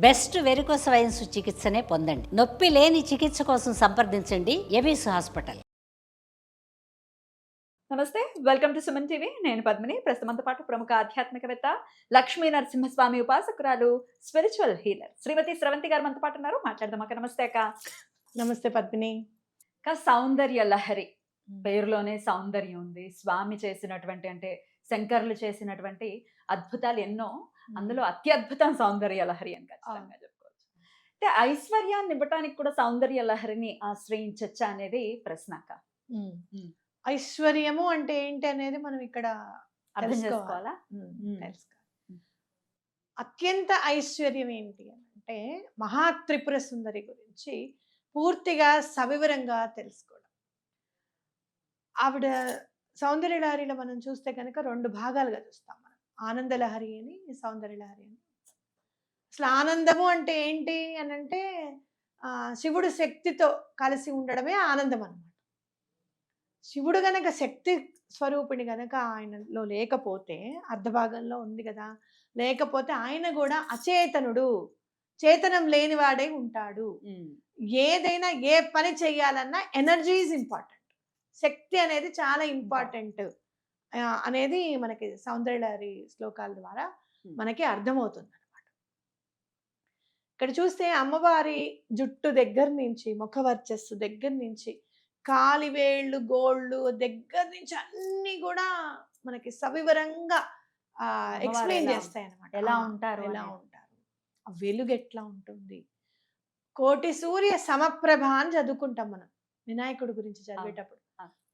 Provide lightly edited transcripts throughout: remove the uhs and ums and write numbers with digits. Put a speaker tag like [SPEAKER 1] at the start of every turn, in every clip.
[SPEAKER 1] Best varicose wines చికిత్సనే పొందండి. నొప్పి లేని చికిత్స కోసం సంప్రదించండి ఎబిస్ హాస్పిటల్.
[SPEAKER 2] నమస్తే, వెల్కమ్ టు సుమన్ టీవీ. నేను పద్మిని. ప్రస్తుతంతో పాటు ప్రముఖ ఆధ్యాత్మికవేత్త, లక్ష్మీ నరసింహస్వామి ఉపాసకురాలు, స్పిరిచువల్ హీలర్ శ్రీమతి స్రవంతి గారు మనతో పాటు ఉన్నారు. మాట్లాడదాం అక్క. నమస్తే అక్క.
[SPEAKER 3] నమస్తే పద్మిని.
[SPEAKER 2] సౌందర్య లహరి పేరులోనే సౌందర్యం ఉంది. స్వామి చేసినటువంటి అంటే శంకర్లు చేసినటువంటి అద్భుతాలు ఎన్నో, అందులో అత్యద్భుతం సౌందర్య లహరి అని ఖచ్చితంగా చెప్పుకోవచ్చు. అంటే ఐశ్వర్యాన్ని ఇవ్వటానికి కూడా సౌందర్య లహరిని ఆశ్రయించచ్చా అనేది ప్రశ్న అక్క.
[SPEAKER 3] ఐశ్వర్యము అంటే ఏంటి అనేది మనం ఇక్కడ
[SPEAKER 2] అర్థం చేసుకోవాలా?
[SPEAKER 3] తెలుసుకోవాలి. అత్యంత ఐశ్వర్యం ఏంటి అంటే మహాత్రిపుర సుందరి గురించి పూర్తిగా సవివరంగా తెలుసుకోవడం. ఆవిడ సౌందర్య లహరిలో మనం చూస్తే కనుక రెండు భాగాలుగా చూస్తాం మనం. ఆనంద లహరి అని, సౌందర్య లహరి అని. అసలు ఆనందము అంటే ఏంటి అని అంటే శివుడు శక్తితో కలిసి ఉండడమే ఆనందం అన్నమాట. శివుడు గనక శక్తి స్వరూపిణి గనక ఆయనలో లేకపోతే, అర్ధభాగంలో ఉంది కదా, లేకపోతే ఆయన కూడా అచేతనుడు, చేతనం లేనివాడై ఉంటాడు. ఏదైనా ఏ పని చెయ్యాలన్నా ఎనర్జీ ఈజ్ ఇంపార్టెంట్, శక్తి అనేది చాలా ఇంపార్టెంట్ అనేది మనకి సౌందర్యలహరి శ్లోకాల ద్వారా మనకి అర్థమవుతుంది అనమాట. ఇక్కడ చూస్తే అమ్మవారి జుట్టు దగ్గర నుంచి, ముఖ వర్చస్సు దగ్గర నుంచి, కాలివేళ్ళు, గోళ్ళు దగ్గర నుంచి అన్ని కూడా మనకి సవివరంగా ఎక్స్ప్లెయిన్ చేస్తాయి అనమాట.
[SPEAKER 2] ఎలా ఉంటారు,
[SPEAKER 3] ఆ వెలుగు ఎట్లా ఉంటుంది. కోటి సూర్య సమప్రభ అని చదువుకుంటాం మనం వినాయకుడి గురించి చదివేటప్పుడు.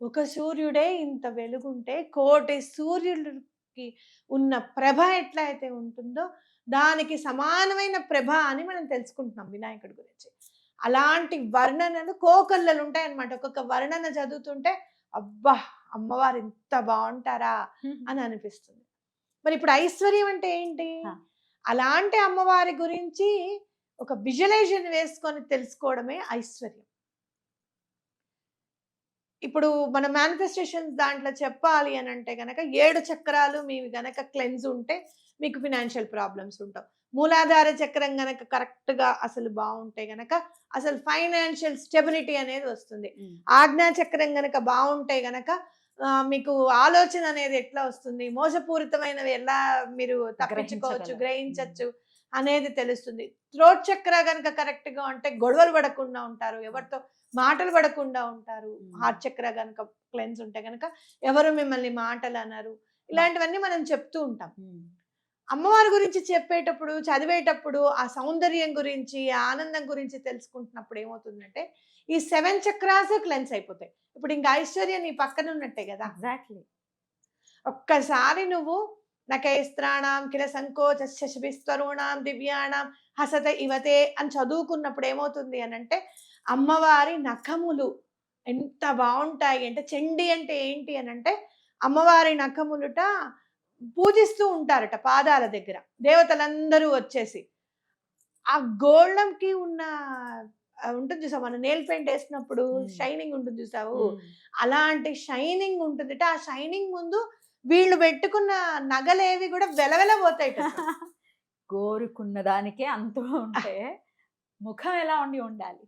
[SPEAKER 3] ఒక సూర్యుడే ఇంత వెలుగుంటే కోటి సూర్యుడికి ఉన్న ప్రభ ఎట్లా అయితే ఉంటుందో దానికి సమానమైన ప్రభ అని మనం తెలుసుకుంటున్నాం వినాయకుడి గురించి. అలాంటి వర్ణనలు కోకొల్లలు ఉంటాయన్నమాట. ఒక్కొక్క వర్ణన చదువుతుంటే అబ్బా, అమ్మవారు ఇంత బాగుంటారా అని అనిపిస్తుంది. మరి ఇప్పుడు ఐశ్వర్యం అంటే ఏంటి? అలాంటి అమ్మవారి గురించి ఒక విజువలైజేషన్ వేసుకొని తెలుసుకోవడమే ఐశ్వర్యం. ఇప్పుడు మన మేనిఫెస్టేషన్స్ దాంట్లో చెప్పాలి అని అంటే గనక 7 చక్రాలు మీవి గనక క్లెన్స్ ఉంటే మీకు ఫినాన్షియల్ ప్రాబ్లమ్స్ ఉంటావు. మూలాధార చక్రం గనక కరెక్ట్ గా అసలు బాగుంటే గనక అసలు ఫైనాన్షియల్ స్టెబిలిటీ అనేది వస్తుంది. ఆజ్ఞా చక్రం గనక బాగుంటే గనక మీకు ఆలోచన అనేది ఎట్లా వస్తుంది, మోసపూరితమైనవి ఎలా మీరు తప్పించుకోవచ్చు, గ్రహించవచ్చు అనేది తెలుస్తుంది. థ్రోట్ చక్ర గనక కరెక్ట్ గా ఉంటే గొడవలు పడకుండా ఉంటారు, ఎవరితో మాటలు పడకుండా ఉంటారు. హార్ట్ చక్ర గనక క్లెన్స్ ఉంటే గనక ఎవరు మిమ్మల్ని మాటలు అన్నారు. ఇలాంటివన్నీ మనం చెప్తూ ఉంటాం. అమ్మవారి గురించి చెప్పేటప్పుడు, చదివేటప్పుడు ఆ సౌందర్యం గురించి, ఆనందం గురించి తెలుసుకుంటున్నప్పుడు ఏమవుతుందంటే ఈ 7 చక్రాస్ క్లెన్స్ అయిపోతాయి. ఇప్పుడు ఇంకా ఐశ్వర్యం నీ పక్కన ఉన్నట్టే కదా.
[SPEAKER 2] ఎగ్జాక్ట్లీ.
[SPEAKER 3] ఒక్కసారి నువ్వు నకైస్త్రాణం కిల సంకోచస్య శిభిస్తరుణాం దివ్యాణం హసత ఇవతే అని చదువుకున్నప్పుడు ఏమవుతుంది అని అంటే అమ్మవారి నఖములు ఎంత బాగుంటాయి అంటే, చండి అంటే ఏంటి అని అంటే అమ్మవారి నఖములుట పూజిస్తూ ఉంటారట పాదాల దగ్గర దేవతలందరూ వచ్చేసి. ఆ గోళ్ళంకి ఉన్న ఉంటుంది చూసావు, మన నెయిల్ పెయింట్ వేసినప్పుడు షైనింగ్ ఉంటుంది చూసావు, అలాంటి షైనింగ్ ఉంటుందిట. ఆ షైనింగ్ ముందు వీళ్ళు పెట్టుకున్న నగలేవి కూడా వెలవెలబోతాయి.
[SPEAKER 2] కోరుకున్న దానికే అంత ఉంటే ముఖం ఎలా ఉండాలి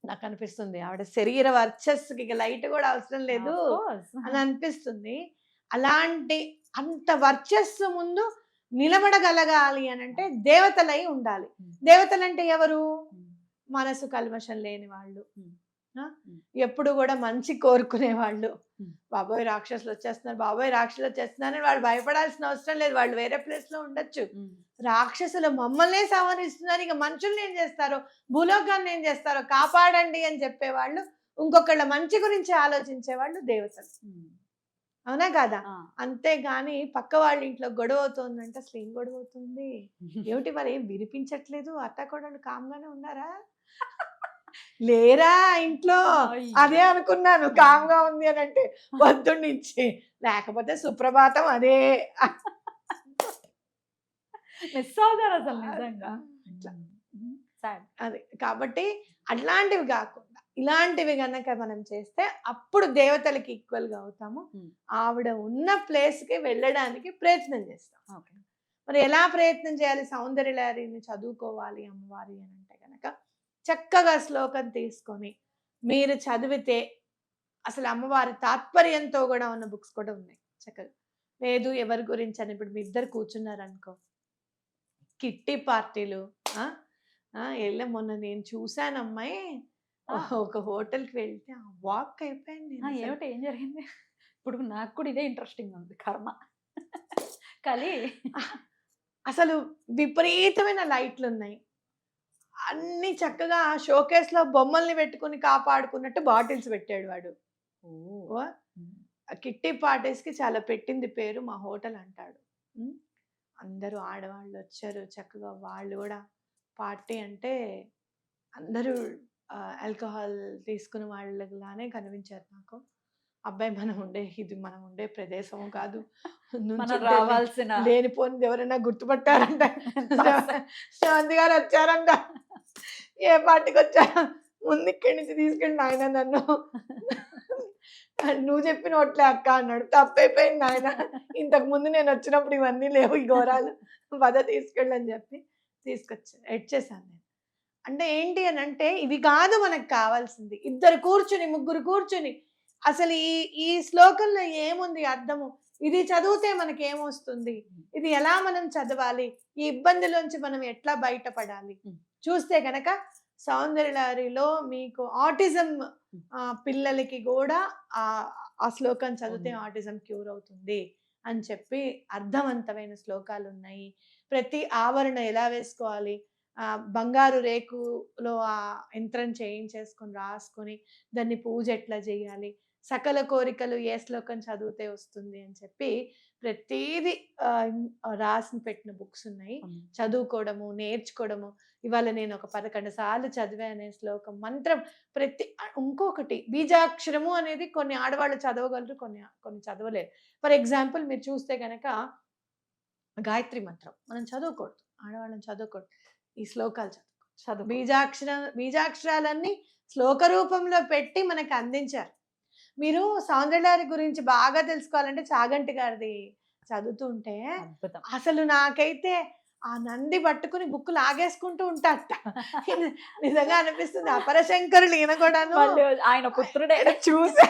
[SPEAKER 3] నాకు అనిపిస్తుంది. ఆవిడ శరీర వర్చస్సుకి లైట్ కూడా అవసరం లేదు అని అనిపిస్తుంది. అలాంటి అంత వర్చస్సు ముందు నిలబడగలగాలి అని అంటే దేవతలై ఉండాలి. దేవతలు అంటే ఎవరు? మనసు కల్మషం లేని వాళ్ళు, ఎప్పుడు కూడా మంచి కోరుకునే వాళ్ళు. బాబోయ్ రాక్షసులు వచ్చేస్తున్నారు, బాబోయ్ రాక్షసులు వచ్చేస్తున్నారు అని వాళ్ళు భయపడాల్సిన అవసరం లేదు. వాళ్ళు వేరే ప్లేస్ లో ఉండొచ్చు. రాక్షసులు మమ్మల్నే సంహరిస్తున్నారు, ఇక మనుషుల్ని ఏం చేస్తారో, భూలోకాన్ని ఏం చేస్తారో కాపాడండి అని చెప్పేవాళ్ళు, ఇంకొకళ్ళ మంచి గురించి ఆలోచించేవాళ్ళు దేవతలు. అవునా కాదా? అంతేగాని పక్క వాళ్ళ ఇంట్లో గొడవ అవుతుందంటే అసలు ఏం గొడవ అవుతుంది ఏమిటి, మరి ఏం వినిపించట్లేదు, అత్తకోడళ్ళు కామ్గానే ఉన్నారా, లేరా ఇంట్లో? అదే అనుకున్నాను, కామ్గా ఉంది అని అంటే పొద్దున్న నుంచి, లేకపోతే సుప్రభాతం అదే
[SPEAKER 2] మిస్ అవుతారు అసలు నిజంగా.
[SPEAKER 3] అది కాబట్టి అట్లాంటివి కాకుండా ఇలాంటివి గనక మనం చేస్తే అప్పుడు దేవతలకి ఈక్వల్ గా అవుతాము. ఆవిడ ఉన్న ప్లేస్ కి వెళ్ళడానికి ప్రయత్నం చేస్తాం. మరి ఎలా ప్రయత్నం చేయాలి సౌందర్యలహరిని చదువుకోవాలి అమ్మవారి అని అంటే కనుక చక్కగా శ్లోకం తీసుకొని మీరు చదివితే అసలు అమ్మవారి తాత్పర్యంతో కూడా ఉన్న బుక్స్ కూడా ఉన్నాయి చక్కగా. లేదు ఎవరి గురించి అని ఇప్పుడు మీ ఇద్దరు కూర్చున్నారనుకో, కిట్టి పార్టీలు మొన్న నేను చూశాను అమ్మాయి ఒక హోటల్కి వెళ్తే వాక్ అయిపోయాను నేను అసలు.
[SPEAKER 2] ఏమిటి ఏం జరిగింది? ఇప్పుడు నాకు కూడా ఇదే ఇంట్రెస్టింగ్ ఉంది. కర్మ కలి
[SPEAKER 3] అసలు విపరీతమైన లైట్లు ఉన్నాయి, అన్ని చక్కగా షోకేస్ లో బొమ్మల్ని పెట్టుకుని కాపాడుకున్నట్టు బాటిల్స్ పెట్టాడు వాడు. ఓ కిట్టి పార్టీస్ కి చాలా పెట్టింది పేరు మా హోటల్ అంటాడు. అందరూ ఆడవాళ్ళు వచ్చారు చక్కగా, వాళ్ళు కూడా పార్టీ అంటే అందరూ ఆల్కహాల్ తీసుకున్న వాళ్ళలానే కనిపించారు నాకు. అబ్బాయి మనం ఉండే ప్రదేశం కాదు,
[SPEAKER 2] రావాల్సిన
[SPEAKER 3] లేనిపోయింది ఎవరైనా గుర్తుపట్టారంట, శ్రవంతి గారు వచ్చారంట, ఏ పార్టీకి వచ్చారా, ముందు ఇక్కడి నుంచి తీసుకెళ్ళి నాయన నన్ను, నువ్వు చెప్పిన ఒట్లే అక్క అన్నాడు. తప్పైపోయింది నాయన, ఇంతకు ముందు నేను వచ్చినప్పుడు ఇవన్నీ లేవు ఈ ఘోరాలు, పద తీసుకెళ్ళి అని చెప్పి ఎడ్చేసాను నేను. అంటే ఏంటి అని అంటే ఇవి కాదు మనకు కావాల్సింది, ఇద్దరు కూర్చుని ముగ్గురు కూర్చుని అసలు ఈ శ్లోకంలో ఏముంది అర్థము, ఇది చదివితే మనకి ఏమొస్తుంది, ఇది ఎలా మనం చదవాలి, ఈ ఇబ్బందిలోంచి మనం ఎట్లా బయటపడాలి చూస్తే కనుక సౌందర్యలహరిలో మీకు ఆటిజం పిల్లలకి కూడా ఆ శ్లోకం చదివితే ఆటిజం క్యూర్ అవుతుంది అని చెప్పి అర్థవంతమైన శ్లోకాలు ఉన్నాయి. ప్రతి ఆవరణ ఎలా వేసుకోవాలి, బంగారు రేకులో ఆ యంత్రం చేయించేసుకొని రాసుకొని దాన్ని పూజ ఎట్లా చేయాలి, సకల కోరికలు ఏ శ్లోకం చదివితే వస్తుంది అని చెప్పి ప్రతిదీ రాసి పెట్టిన బుక్స్ ఉన్నాయి. చదువుకోవడము నేర్చుకోవడము. ఇవాళ నేను ఒక 11 సార్లు చదివానే శ్లోకం మంత్రం ఇంకొకటి బీజాక్షరము అనేది కొన్ని ఆడవాళ్ళు చదవగలరు, కొన్ని చదవలేరు. ఫర్ ఎగ్జాంపుల్ మీరు చూస్తే కనుక గాయత్రి మంత్రం మనం చదువుకోవద్దు, ఆడవాళ్ళని చదువుకోవద్దు, ఈ శ్లోకాలు చదువు. బీజాక్షరాలన్నీ శ్లోక రూపంలో పెట్టి మనకు అందించారు. మీరు సౌందర్యలహరి గురించి బాగా తెలుసుకోవాలంటే చాగంటి గారిది చదువుతుంటే అసలు నాకైతే ఆ నంది పట్టుకుని బుక్ లాగేసుకుంటూ ఉంటాట, నిజంగా అనిపిస్తుంది. అపరశంకరులు ఈయన కూడాను
[SPEAKER 2] ఆయన పుత్రుడే
[SPEAKER 3] చూసా,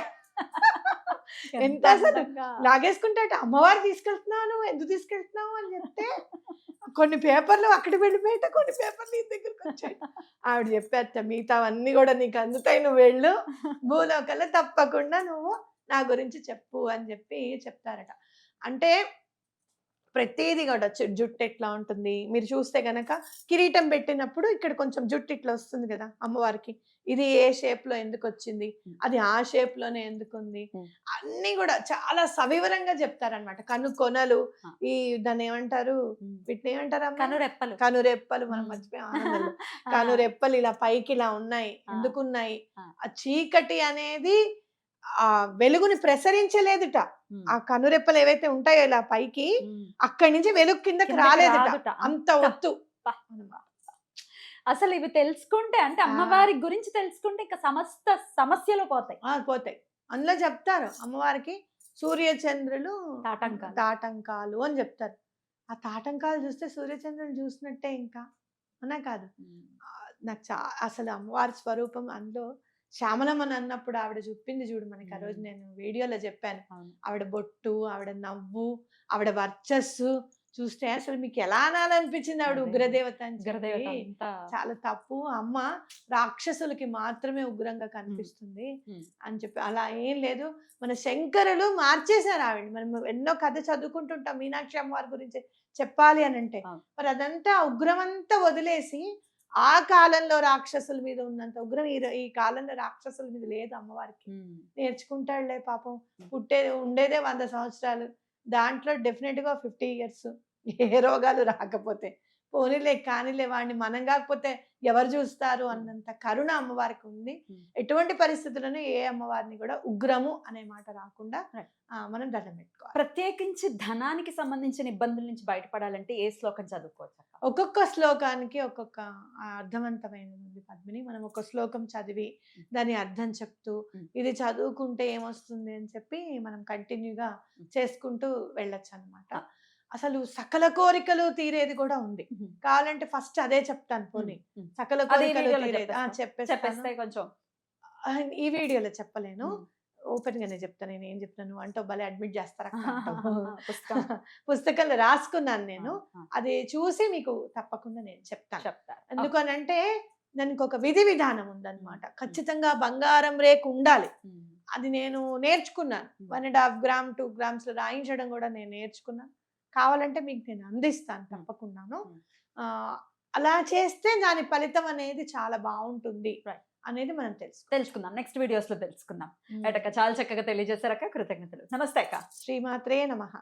[SPEAKER 3] ఎంత అసలు లాగేసుకుంటాట. అమ్మవారు తీసుకెళ్తున్నాను, ఎందుకు తీసుకెళ్తున్నావు అని చెప్తే కొన్ని పేపర్లు అక్కడికి వెళ్ళిపోయాట, కొన్ని పేపర్లు ఈ దగ్గరకు వచ్చాయి. ఆవిడ చెప్పేట మిగతావన్నీ కూడా నీకు అందుతాయి, నువ్వు వెళ్ళు, భూలోకల్లో తప్పకుండా నువ్వు నా గురించి చెప్పు అని చెప్పి చెప్తారట. అంటే ప్రతిదీ కూడా జుట్టు ఎట్లా ఉంటుంది మీరు చూస్తే గనక కిరీటం పెట్టినప్పుడు ఇక్కడ కొంచెం జుట్టు ఇట్లా వస్తుంది కదా అమ్మవారికి, ఇది ఏ షేప్ లో ఎందుకు వచ్చింది, అది ఆ షేప్ లోనే ఎందుకు ఉంది, అన్ని కూడా చాలా సవివరంగా చెప్తారనమాట. కొనలు ఈ దాన్ని ఏమంటారు, వీటిని ఏమంటారు, కనురెప్పలు మనం మర్చిపోయాం ఆనందంలో. కనురెప్పలు ఇలా పైకి ఇలా ఉన్నాయి, ఎందుకున్నాయి, ఆ చీకటి అనేది ఆ వెలుగుని ప్రసరించలేదుట. ఆ కనురెప్పలు ఏవైతే ఉంటాయో ఇలా పైకి, అక్కడి నుంచి వెలుగు కిందకి రాలేదుట, అంత ఒత్తు.
[SPEAKER 2] అసలు ఇవి తెలుసుకుంటే అంటే అమ్మవారి గురించి తెలుసుకుంటే ఇంకా సమస్త సమస్యలు పోతాయి.
[SPEAKER 3] అందులో చెప్తారు అమ్మవారికి సూర్యచంద్రులు తాటంకాలు అని చెప్తారు. ఆ తాటంకాలు చూస్తే సూర్యచంద్రులు చూసినట్టే ఇంకా అన్నా కాదు. నాకు అసలు అమ్మవారి స్వరూపం అందులో శ్యామలమ్మని అన్నప్పుడు ఆవిడ చెప్పింది చూడు మనకి, ఆ రోజు నేను వీడియోలో చెప్పాను, ఆవిడ బొట్టు, ఆవిడ నవ్వు, ఆవిడ వర్చస్సు చూస్తే అసలు మీకు ఎలా అనాలనిపించింది, ఆవిడ ఉగ్రదేవత అని చెప్పి. చాలా తప్పు, అమ్మ రాక్షసులకి మాత్రమే ఉగ్రంగా కనిపిస్తుంది అని చెప్పి. అలా ఏం లేదు, మన శంకరులు మార్చేశారు ఆవిడ. మనం ఎన్నో కథ చదువుకుంటుంటాం మీనాక్షి అమ్మవారి గురించి చెప్పాలి అని అంటే, మరి అదంతా ఉగ్రమంతా వదిలేసి ఆ కాలంలో రాక్షసుల మీద ఉన్నంత ఉగ్రం ఈ కాలంలో రాక్షసుల మీద లేదు అమ్మవారికి. నేర్చుకుంటాడులే పాపం, ఉండేదే 100 సంవత్సరాలు, దాంట్లో డెఫినెట్ గా 50 years ఏ రోగాలు రాకపోతే పోనీలే కానీలే, వాడిని మనం కాకపోతే ఎవరు చూస్తారు అన్నంత కరుణ అమ్మవారికి ఉంది. ఎటువంటి పరిస్థితులను ఏ అమ్మవారిని కూడా ఉగ్రము అనే మాట రాకుండా మనం దండం పెట్టుకోవాలి.
[SPEAKER 2] ప్రత్యేకించి ధనానికి సంబంధించిన ఇబ్బందుల నుంచి బయటపడాలంటే ఏ శ్లోకం చదువుకోవచ్చు?
[SPEAKER 3] ఒక్కొక్క శ్లోకానికి ఒక్కొక్క అర్థవంతమైనది ఉంది పద్మిని. మనం ఒక శ్లోకం చదివి దాని అర్థం చెప్తూ ఇది చదువుకుంటే ఏమొస్తుంది అని చెప్పి మనం కంటిన్యూగా చేసుకుంటూ వెళ్ళొచ్చు అనమాట. అసలు సకల కోరికలు తీరేది కూడా ఉంది. కావాలంటే ఫస్ట్ అదే చెప్తాను పోనీ. సకల
[SPEAKER 2] అది
[SPEAKER 3] కోరికలు
[SPEAKER 2] వీడియోలో
[SPEAKER 3] తీరేది చెప్పేస్తాను.
[SPEAKER 2] చెప్పేస్తే కొంచెం
[SPEAKER 3] ఈ వీడియోలో చెప్పలేను. ఓపెన్ గానే చెప్తాను. నేను ఏం చెప్తాను అంటే భలే అడ్మిట్ చేస్తారా
[SPEAKER 2] పుస్తకం
[SPEAKER 3] పుస్తకంలో రాసుకున్నాను నేను.
[SPEAKER 2] ఆ,
[SPEAKER 3] అది చూసి మీకు తప్పకుండా నేను చెప్తాను.
[SPEAKER 2] చెప్తారు.
[SPEAKER 3] ఎందుకనంటే దానికి ఒక విధి విధానం ఉందన్నమాట. ఖచ్చితంగా బంగారం రేకు ఉండాలి. అది నేను నేర్చుకున్నాను. 1.5 గ్రామ్ 2 గ్రామ్స్ రాయించడం కూడా నేను నేర్చుకున్నాను. కావాలంటే మీకు నేను అందిస్తాను తప్పకుండాను. అలా చేస్తే దాని ఫలితం అనేది చాలా బాగుంటుంది అనేది మనం
[SPEAKER 2] తెలుసుకుందాం. నెక్స్ట్ వీడియోస్ లో తెలుసుకుందాం. చాలా చక్కగా తెలియజేశారక్క. కృతజ్ఞతలు. నమస్తే అక్క.
[SPEAKER 3] శ్రీమాత్రే నమః.